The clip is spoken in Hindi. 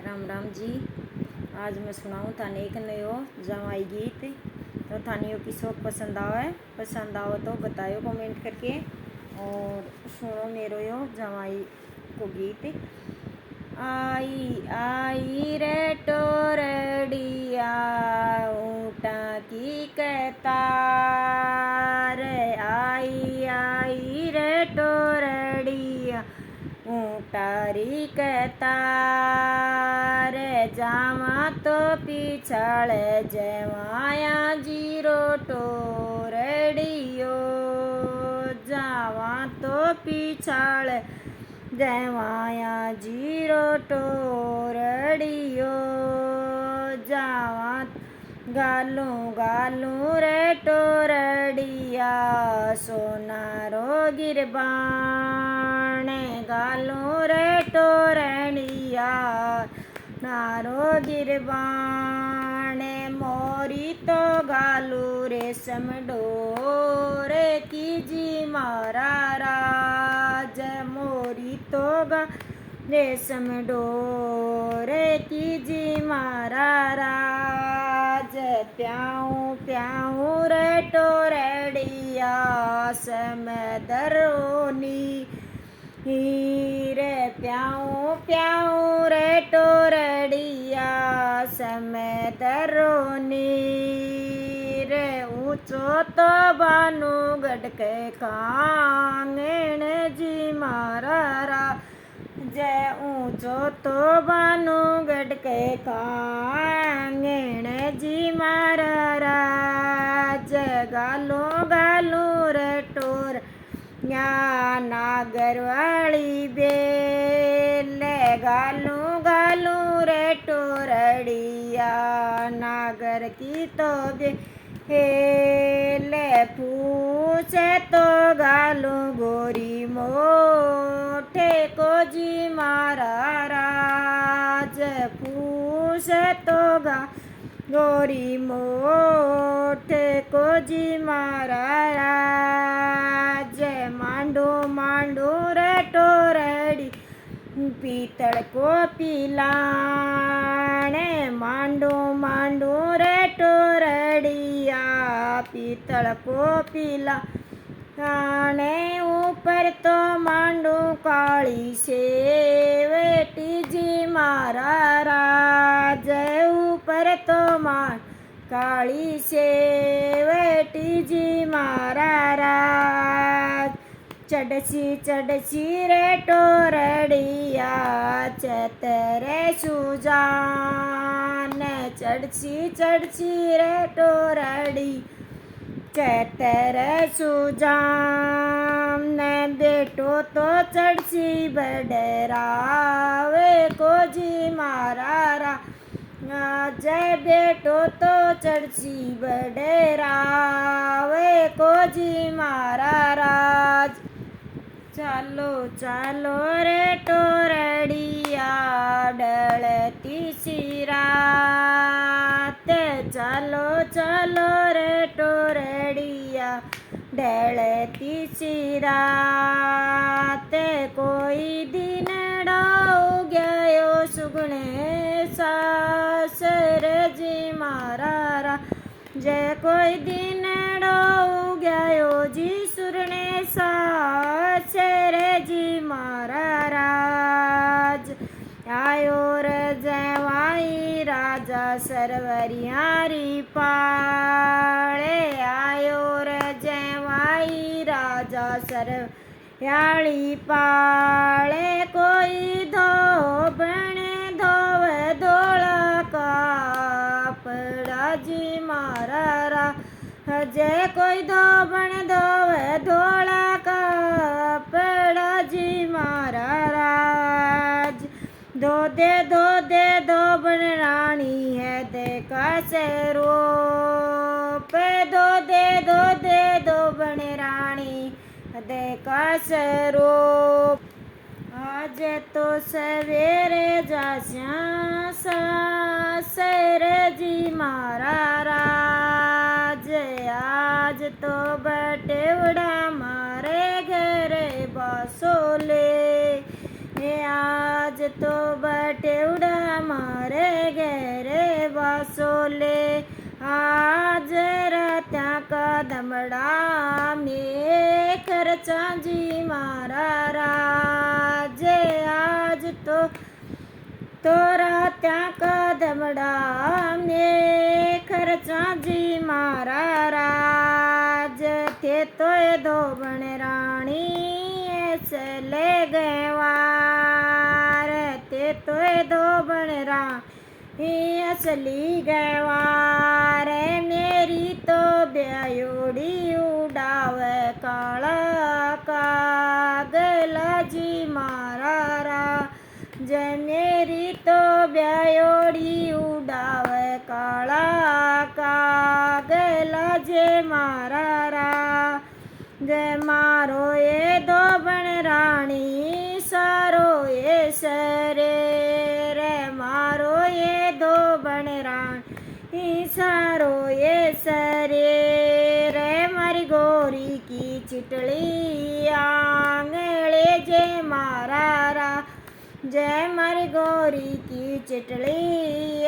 राम राम जी। आज मैं सुनाऊँ थाने एक नयो जवाई गीत। तो थानियों की शौक पसंद आओ तो बतायो कमेंट करके और सुनो मेरो यो जवाई को गीत। आई आई रे टोरडिया ऊँटा की कतार, आई आई रे टोरडिया ऊँटारी कतार, जावा तो पिछड़ जवाया जीरो टोरडियो, जावा तो पिछड़ जवाया जीरो टोरडियो, जावा गालू गालू रे टोरडिया सोनारो गिरबान, गालू रे टोरडिया नारो गिरबान, मोरी तो गालू रेशम डोरे कीजी मारा राज, मोरी तो गा रेशम डोरे कीजी मारा राज, प्याऊँ प्याऊँ रे टोरडिया समदरोनी रे, प्याऊँ प्याऊँ रे टोरडिया समदरोनी रे, ऊँचो तो बानू गड़के कांगण जी मारा रा, जय ऊँचो तो बानू गड़के कांगण जी मारा राज, गालो गालो रे टोर या नागर वाली बेल, गालू गालू रे टोरडिया नागर की तो बेल, पूछे तो गालू गोरी मोठे को जी मारा राज, पूछे तो गा गोरी मोठे को जी मारा राज, मांडू मांडू रे टोरडी पीतल को पिलाने, मांडू मांडू रे टोरडिया पीतल को पिलाने, ऊपर तो मांडू काली से बेटी जी मारा राज, ऊपर तो मां काली से बेटी जी मारा राज, चढ़सी रे टोरडिया चतरे सुजान, चढ़सी रे टोरडी चतरे सुजान, बेटो तो चढ़सी बडरावे को जी मारा रा, जय बेटो तो चढ़सी बडरावे को जी मारा राज, चालो चालो रे टोरडिया डलती सी रात, चालो चालो रे टोरडिया डलती सी रात, कोई दिन डाओ गयो सुगने सासर जी मारा रा, जय कोई दिन डाओ गयो जी सुरने सासर जी मारा राज, आयो रे जवाई राजा सरवरियारी पाले, आयो रे जवाई राजा सरवरियारी पाले, कोई धोबणे धोवे धोला कापड़ा जी मारा रा, जय कोई धोबण धोवे धोला कापड़ा जी मारा राज, धो दे धोबण रानी है देखा से रूप, धो दे धोबण रानी देखा से रूप, आज तो सवेरे जास्या सासर जी मारा राज, आज तो बटेवड़ा मारे घरे बासोले, आज तो बटेवड़ा मारे घेरे बासोले आज रत्या कदमड़ा में खर्चा जी मारा राजे आज तो रात्या कदमड़ा में खर्चा जी मारा राज थे तो दो बन रानी ऐसे ले गए वार थे तो दो बन रानी असली गए वार मेरी तो ब्यायोड़ी उड़ावे काला कागला जी मारा रा जय मेरी तो ब्यायोड़ी उड़ावे काला कागला जे मारा रा जय मारो ये दो बन रानी सारो ये सरे रे मारो ये दो बन रानी सारो ये सरे रे मारी गोरी की चिटली आंगले जे मारा रा जय मारी गोरी की चिटली